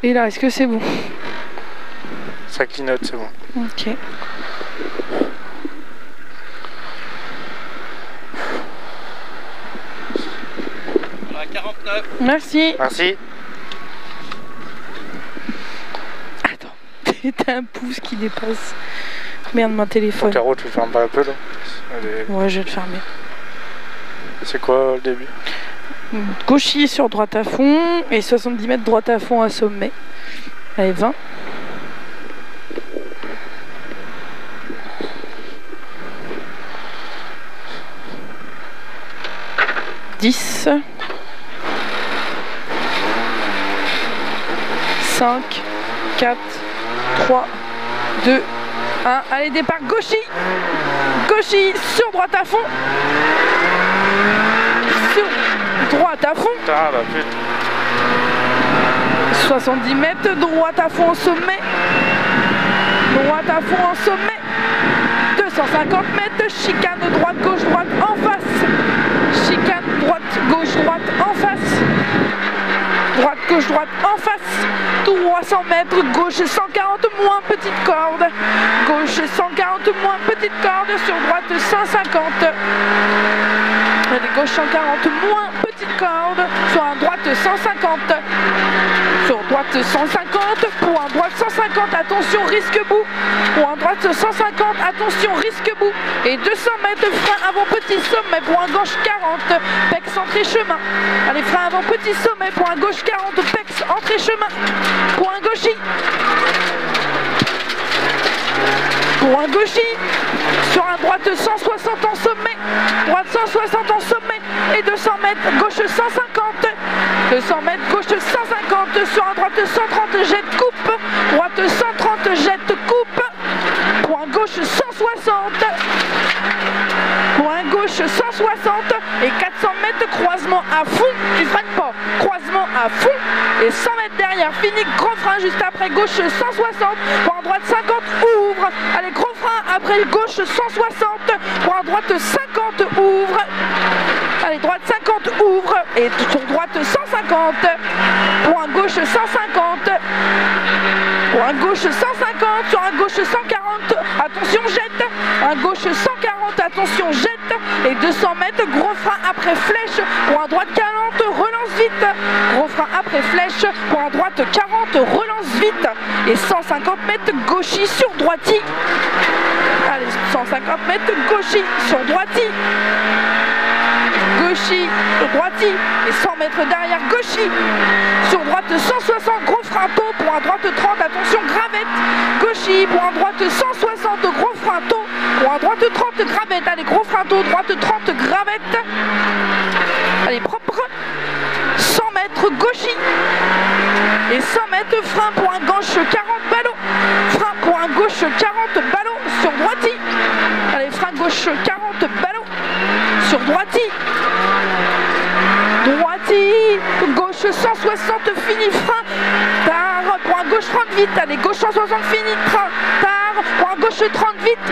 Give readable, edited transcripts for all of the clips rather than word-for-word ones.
Et là, est-ce que c'est bon? Ça clignote, c'est bon. Ok. Voilà, 49. Merci. Merci. Attends, t'as un pouce qui dépasse. Merde, mon téléphone. Caro, tu le fermes pas un peu là? Ouais, je vais le fermer. C'est quoi le début? Gauchis sur droite à fond et 70 mètres droite à fond à sommet. Allez, 20. 10. 5, 4, 3, 2, 1. Allez, départ gauchis. Gauchis sur droite à fond. Sur droite à fond. Ah bah putain. 70 mètres, droite à fond au sommet. Droite à fond en sommet. 250 mètres, chicane droite, gauche, droite en face. Chicane droite, gauche, droite en face. Droite, gauche, droite en face. 300 mètres, gauche 140 moins petite corde. Gauche 140 moins petite corde. Sur droite 150. Allez, gauche 140 moins petite corde. Sur un droite 150. Sur droite 150, pour un droite 150, attention risque bout. Pour un droite 150, attention risque bout. Et 200 mètres, frein avant petit sommet, pour un gauche 40, pex entrée chemin. Allez, frein avant petit sommet, pour un gauche 40, pex entrée chemin. Pour un gauchis. Pour un gauchis. Sur un droite 160 en sommet. Droite 160 en sommet. Et 200 mètres, gauche 150. 200 mètres, gauche 150. Sur un droite 130, jette coupe. Droite 130, jette coupe. Pour un gauche 160. Pour un gauche 160. Et 400 mètres, croisement à fond. Tu freines pas. Croisement à fond. Et 100 mètres derrière. Fini, gros frein juste après gauche 160. Pour un droite 50, ouvre. Allez, gros frein après gauche 160. Pour un droite 50, ouvre. Allez, droite 50, ouvre. Et sur droite 150. Pour un gauche 150. Pour un gauche 150. Sur un gauche 140. Attention, jette. Un gauche 140. Attention, jette. Et 200 mètres. Gros frein après flèche. Pour un droite 40. Relance vite. Gros frein après flèche. Pour un droite 40. Relance vite. Et 150 mètres. Gauchis sur droiti. Allez, 150 mètres. Gauchis sur droiti. Gauchis, droiti, et 100 mètres derrière, gauchis, sur droite 160, gros frein tôt, pour un droite 30, attention, gravette, gauchis, pour un droite 160, gros frein tôt, pour un droite 30, gravette, allez, gros frein tôt, droite 30, gravette, allez, propre, 100 mètres, gauchis, et 100 mètres, frein pour un gauche 40, ballot, frein pour un gauche 40, ballot, sur droiti, allez, frein gauche 40, ballot, sur droiti, droiti, gauche 160, fini frein, tard, pour un gauche 30 vite, allez, gauche 160, fini train, tard, pour un gauche 30 vite,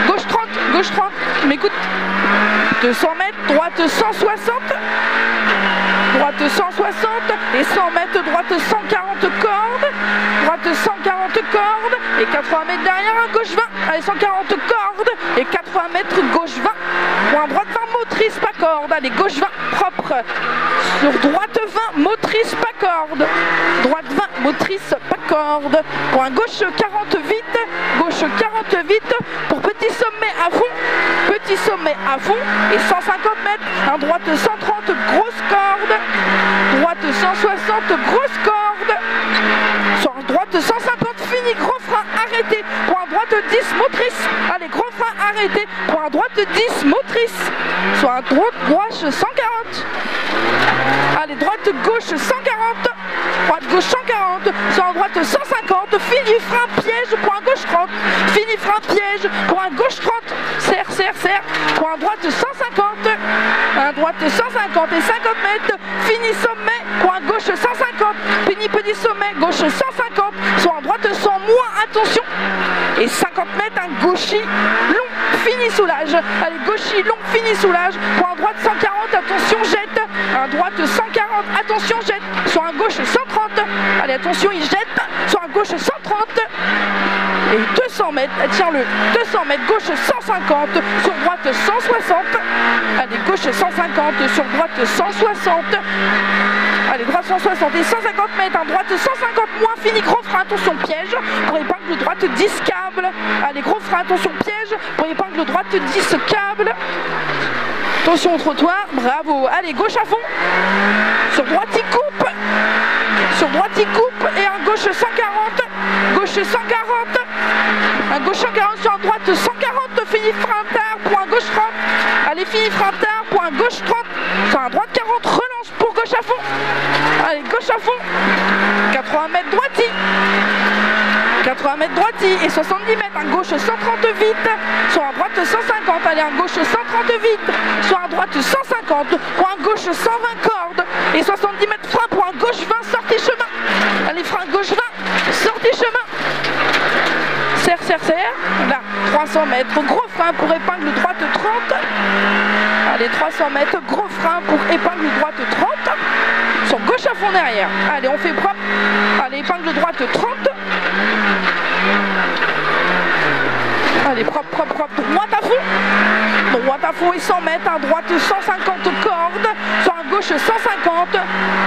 gauche 30, gauche 30, tu m'écoutes, 200 mètres, droite 160, droite 160, et 100 mètres, droite 140 cordes, droite 140 cordes, et 80 mètres derrière, un gauche 20, allez, 140 cordes, et 80 mètres, gauche 20, pour un droite 20, motrice, pas corde, allez, gauche 20, propre, sur droite 20, motrice, pas corde, droite 20, motrice, pas corde, pour un gauche 40 vite, gauche 40 vite, pour petit sommet à fond, petit sommet à fond, et 150 mètres, un droite 130, grosse corde, droite 160, grosse corde, sur un droite 150, fini, gros frein, arrêté, pour un droite 10, motrice, allez, gros frein, arrêté, pour un droite 10, motrice, sur un droite gauche 140, allez, droite gauche 140, droite gauche 140, sur un droite 150, fini, frein, piège, pour un gauche 30, fini, frein, piège, pour un gauche 30, serre, serre, serre, pour un droite 150, un droite 150 et 50 mètres, fini sommet, pour un gauche 150, fini petit sommet, gauche 150, sur un droite 100 moins, attention, et 50 mètres, un gauchis long, fini soulage, allez, gauchis long, fini soulage, pour un droite 140, attention, jette, un droite 140, attention, jette, sur un gauche 130, Allez, attention, il jette. Sur un gauche 130. Et 200 mètres, tiens-le. 200 mètres, gauche 150. Sur droite 160. Allez, gauche 150. Sur droite 160. Allez, droite 160 et 150 mètres. Un droite 150 moins fini. Gros frein, attention, piège. Pour épingle droite 10 câbles. Allez, gros frein, attention, piège. Pour épingle droite 10 câbles. Attention au trottoir, bravo. Allez, gauche à fond. Sur droite, il coupe. Sur droite, il coupe. Et un gauche 140. Gauche 140. Un gauche 140 sur un droite 140. Fini frein tard. Point gauche 30. Allez, fini frein tard. Point gauche 30. Sur un droite 40. Relance pour gauche à fond. Allez, gauche à fond. 80 mètres droiti. 80 mètres droiti et 70 mètres, un gauche 130 vite, sur un droite 150, allez un gauche 130 vite, sur un droite 150, pour un gauche 120 cordes, et 70 mètres frein pour un gauche 20, sortie chemin, allez frein gauche 20, sortie chemin, serre, là, 300 mètres, gros frein pour épingle droite 30, allez 300 mètres, gros frein pour épingle droite 30, sur gauche à fond derrière, allez on fait propre, allez épingle droite 30, allez propre, droite à fond et 100 mètres, à droite 150 cordes, sur un gauche 150,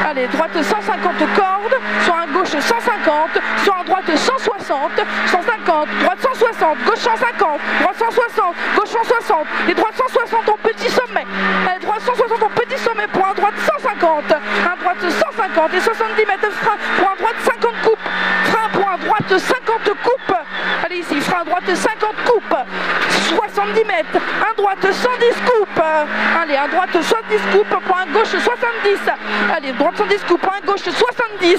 allez droite 150 cordes, sur un gauche 150, sur un droite 160, 150, droite 160, gauche 150, droite 160, gauche 160, et droite 160 au petit sommet, allez droite 160 au petit sommet pour un droite 150, un droite 150 et 70 mètres frein pour un droite 50 coupes, frein pour un droite 50 coupes, allez ici, frein droite 50 coupes, 70 mètres, un droite 110 coupes, allez un droite 70 coupes pour un gauche 70, allez droite 110 coupes pour un gauche 70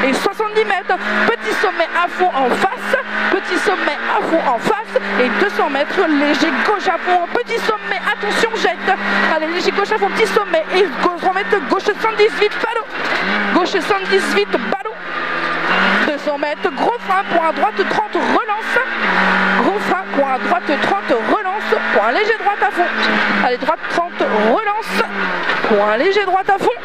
et 70 mètres, petit sommet à fond en face, petit sommet à fond en face et 200 mètres, léger gauche à fond, petit sommet, attention jette, allez léger gauche à fond, petit sommet et remettre gauche 110 vite, ballot, gauche 110 vite, ballot, 200 mètres, gros frein pour un droite 30, relance, gros frein pour un droite 30, relance, pour un léger droite à fond, allez droite 30, relance, pour un léger droite à fond,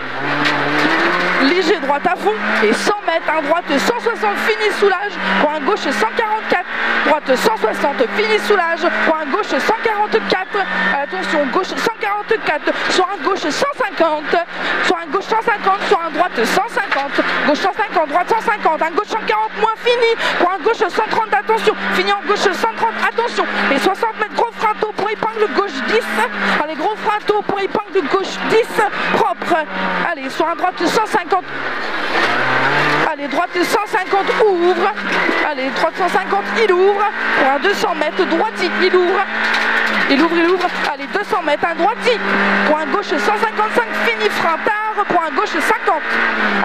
léger droite à fond, et 100 mètres, un droite 160, fini soulage, pour un gauche 144, droite 160, fini soulage, pour un gauche 144, attention, gauche 144, sur un gauche 150, sur un gauche 150, sur un droite 150, gauche 150, droite 150, un gauche 140 moins fini, pour un gauche 130, attention, fini en gauche 130, attention, et 60 mètres, gros frein tôt pour épingle gauche 10, allez, gros frein tôt pour épingle gauche 10, propre, allez, sur un droite 150, allez, droite 150, ouvre, allez, droite 150, il ouvre, pour un 200 mètres, droiti, il ouvre, allez, 200 mètres, un droiti, pour un gauche 155, fini frein tard, pour un gauche 50,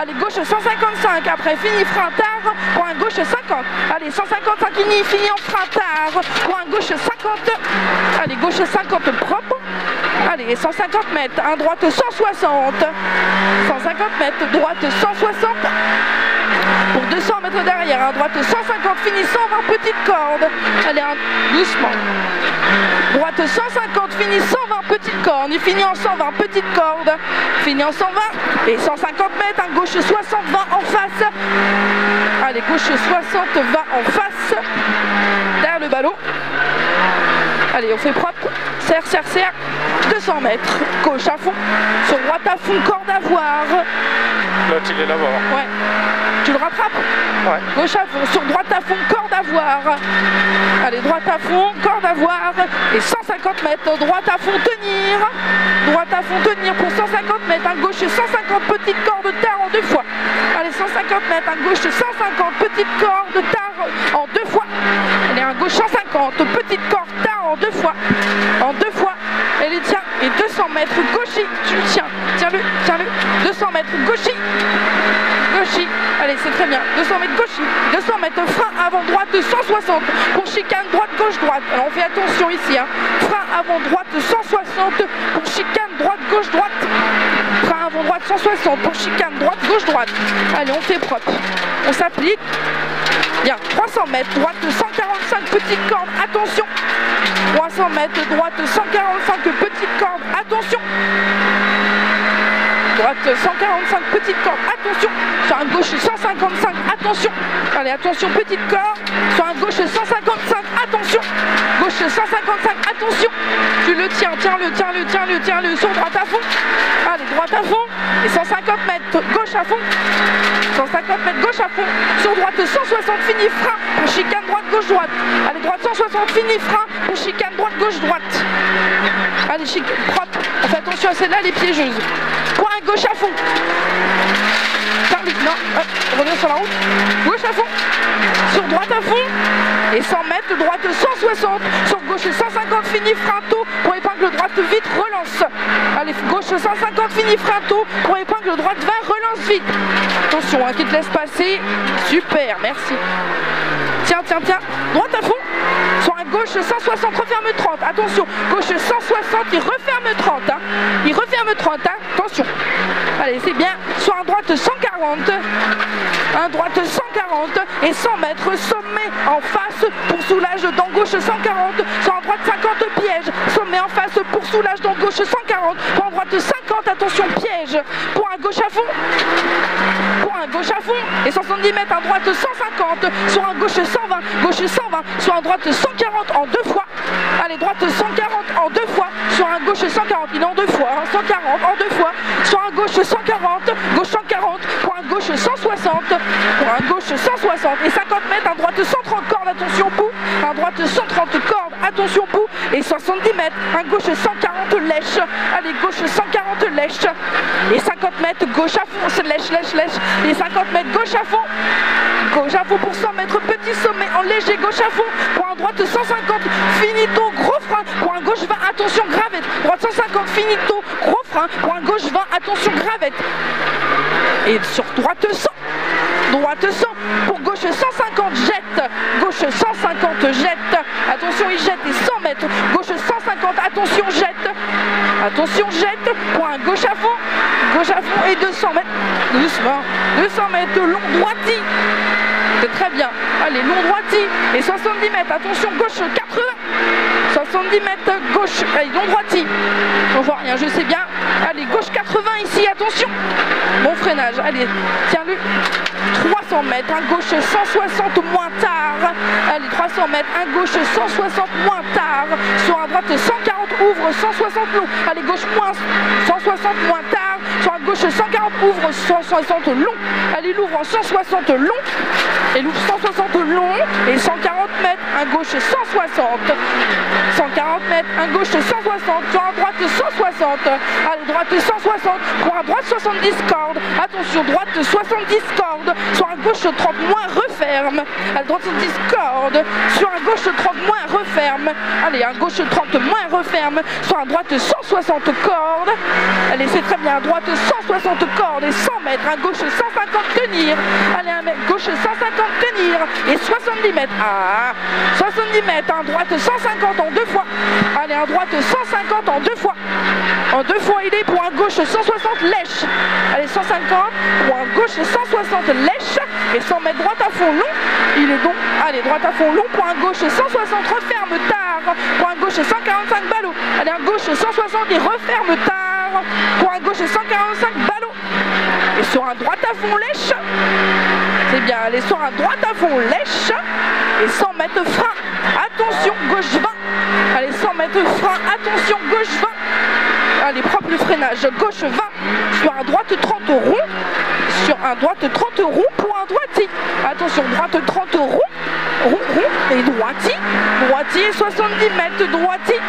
allez, gauche 155, après fini frein tard, pour un gauche 50, allez, 155, fini en frein tard, pour un gauche 50, allez, gauche 50, propre, allez, 150 mètres, un droite 160, 150 mètres, droite 160, pour 200 mètres derrière, un droite 150, fini 120, petite corde, allez, doucement, droite 150, fini 120, petite corde, il finit en 120, petite corde, fini en 120, et 150 mètres, un gauche 60, 20 en face, allez, gauche 60, 20 en face, derrière le ballot, allez, on fait propre, serre, 200 mètres, gauche à fond, sur droite à fond, corde à voir, Là, tu es là-bas. ouais, tu le rattrapes, Ouais. gauche à fond, sur droite à fond, corde à voir, allez, droite à fond, corde à voir, et 150 mètres, droite à fond, tenir pour 150 mètres, un gauche 150, petite corde tard en 2 fois, allez, 150 mètres, un gauche 150, petite corde tard en 2 fois, allez, un gauche 150, petite corde tard en 2 fois, et les tiens, et 200 mètres, gauchis, tu le tiens, tiens-le, 200 mètres, gauchis, allez, c'est très bien, 200 mètres, gauchis, 200 mètres, frein avant droite 160, pour chicane droite, gauche, droite, alors on fait attention ici, hein. Frein avant droite 160, pour chicane droite, gauche, droite, frein avant droite 160, pour chicane droite, gauche, droite, allez, on fait propre, on s'applique, bien, 300 mètres, droite 145, petite corde, attention, 300 mètres, droite 145, petite corde, attention, droite droite 145, petite corde, attention. Sur un gauche 155, attention. Allez, attention, petite corde. Sur un gauche 155, attention. Gauche 155, attention. Tu le tiens, tiens-le. Sur droite à fond. Allez, droite à fond. Et 150 mètres, gauche à fond. 150 mètres, gauche à fond. Sur droite 160, fini, frein. Pour chicane droite, gauche, droite. Allez, droite 160, fini, frein. Pour chicane droite, gauche, droite. Allez, chicane, propre. On fait attention à celle-là, les piégeuses. Point gauche à fond. Charlie, non, hop, on revient sur la route. Gauche à fond. Sur droite à fond. Et 100 mètres, droite 160. Sur gauche 150, fini, frein tôt. Pour épingle droite, vite, relance. Allez, gauche 150, fini, frein tôt. Pour épingle droite, 20, relance vite. Attention, hein, qui te laisse passer. Super, merci. Tiens. Droite à fond. Sur un gauche 160, referme 30. Attention, gauche 160, il referme 30. Hein. Il referme 30. Hein. Attention. Allez, c'est bien. Sur un droite 140. Un droite 140. Et 100 mètres, sommet en face pour soulage dans gauche 140. Sur un droite 50, piège. Sommet en face pour soulage dans gauche 140. Pour un droite 50, attention, piège. Pour un gauche à fond. Pour un gauche à fond. Et 70 mètres, un droite 150. Sur un gauche 120. Gauche 120. Sur un droite 140 en deux fois. Allez, droite 140 en deux fois. Sur un gauche 140. Il est en deux fois. Hein, 140 en deux fois. Sur un gauche 140. Gauche 140. Pour un gauche 160. Pour un gauche 160. Et 50 mètres, un droite 130 cordes. Attention, bout. Un droite 130 cordes. Attention, bout. Et 70 mètres, un gauche 140 lèche. Allez, gauche 140 lèche. Et 50 mètres, gauche à fond. C'est lèche. Et 50 mètres, gauche à fond. Gauche à fond pour 100 mètres, petit sommet en léger, gauche à fond. Pour un droite 150, finito, gros frein. Pour un gauche 20, attention, gravette. Droite 150, finito, gros frein. Pour un gauche 20, attention, gravette. Et sur droite 100. Droite 100. Pour gauche 150, jette. Gauche 150, jette. Attention, il jette. Et 100 mètres. Gauche 150, attention, jette. Attention, jette. Pour un gauche à fond. Gauche à fond et 200 mètres. Doucement. 200 mètres long droiti. C'est très bien. Allez, long droiti. Et 70 mètres. Attention, gauche 80. 70 mètres gauche. Allez, long droiti. On voit rien, je sais bien. Allez, gauche 80 ici. Attention. Bon freinage. Allez, tiens-le. 300 mètres. Un gauche 160 moins tard. Allez, 300 mètres. Un gauche 160 moins tard. Sur un droite 140 ouvre 160 long. Allez, gauche moins 160 moins tard. Sur un gauche 140 ouvre 160 long. Allez, il ouvre en 160 long. Et l'ouvre 160 long. Et 140 mètres. Un gauche 160. 140 mètres. Un gauche 160. Sur un droite 160. Allez, droite 160. Pour un droite 70 cordes. Attention, droite 70 cordes. Sur un gauche 30 moins referme. Allez, droite 70 cordes. Sur un gauche 30 moins referme. Allez, un gauche 30 moins referme. Sur un droite 160 cordes. Allez, c'est très bien. Droite 160 cordes et 100 mètres. Un gauche 150 tenir. Allez, un mètre gauche 150 tenir. Et 70 mètres. Ah, 70 mètres. Un droite 150 en deux fois. Allez, un droite 150 en deux fois. En deux fois, il est pour un gauche 160 lèche. Allez, 150 pour un gauche 160 lèche. Et 100 mètres droite à fond long. Il est donc, allez, droite à fond long pour un gauche 160 referme tard. Pour un gauche 145 ballot. Allez, un gauche 160 et referme tard. Pour un gauche 145 ballot. Et sur un droite à fond lèche. C'est bien, allez, sur un droite à fond lèche. Et 100 mètres frein. Attention, gauche 20. Allez, 100 mètres frein. Attention, gauche 20. Allez, propre le freinage. Gauche 20. Sur un droite 30 rond. Sur un droite 30 rond pour un droiti. Attention, droite 30 rond. Rond et droiti. Droiti et 70 mètres droiti.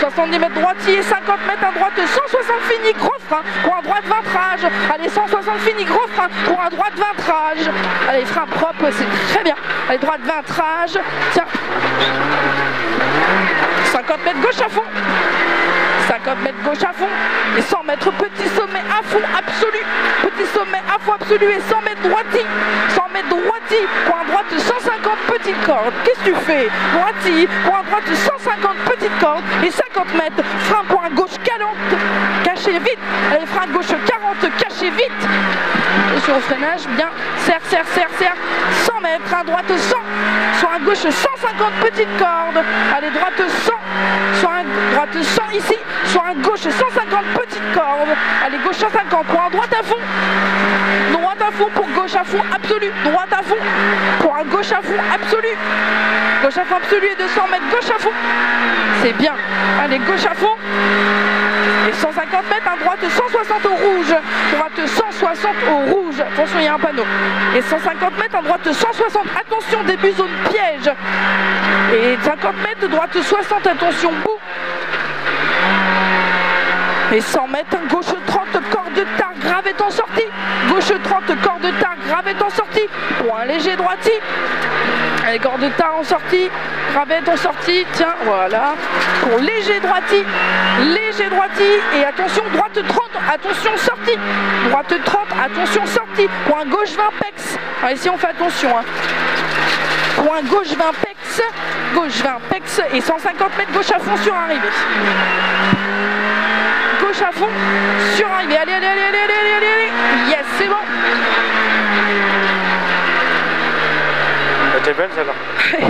70 mètres droiti et 50 mètres un droite 160 fini gros frein pour un droite vintrage. Allez, 160 fini gros frein pour un droite vintrage. Allez, frein propre, c'est très bien. Allez, droite vintrage. Tiens. 50 mètres gauche à fond. 50 mètres gauche à fond. Et 100 mètres petit sommet à fond absolu. Petit sommet à fond absolu et 100 mètres droiti. 100 mètres droiti pour un droite 150 petite corde. Qu'est-ce que tu fais? Droiti pour un droite 150 petite corde et 50 mètres. Frein pour un gauche 40. Caché vite. Allez, frein gauche 40. Caché et vite. Attention au freinage, bien. Serre, serre, serre, serre. 100 mètres, à droite 100. Sur un gauche 150 petites cordes. Allez, droite 100. Sur un droite 100 ici. Sur un gauche 150 petites cordes. Allez, gauche 150. Pour un droite à fond. Droite à fond pour gauche à fond absolu. Droite à fond pour un gauche à fond absolu. Gauche à fond absolu et 200 mètres gauche à fond. C'est bien. Allez, gauche à fond. Et 150 mètres à droite 160 au rouge. Droite 160 au rouge. Attention, il y a un panneau. Et 150 mètres à droite 160. Attention, début zone piège. Et 50 mètres, droite 60. Attention, bout. Et 100 mètres, gauche 30, corde de tard, gravette en sortie. Gauche 30, corde de tard, gravette en sortie. Point léger droitier. Allez, corde de tard en sortie. Gravette en sortie. Tiens, voilà. Pour léger droitier. Léger droitier. Et attention, droite 30. Attention, sortie. Droite 30, attention, sortie. Point gauche 20 pex. Alors ici, on fait attention. Hein. Point gauche 20 pex. Gauche 20 pex. Et 150 mètres gauche à fond sur arrivée. Gauche à fond, sur arrivée. Allez, allez, allez, allez, allez, allez, allez. Yes, c'est bon. Elle était belle celle-là.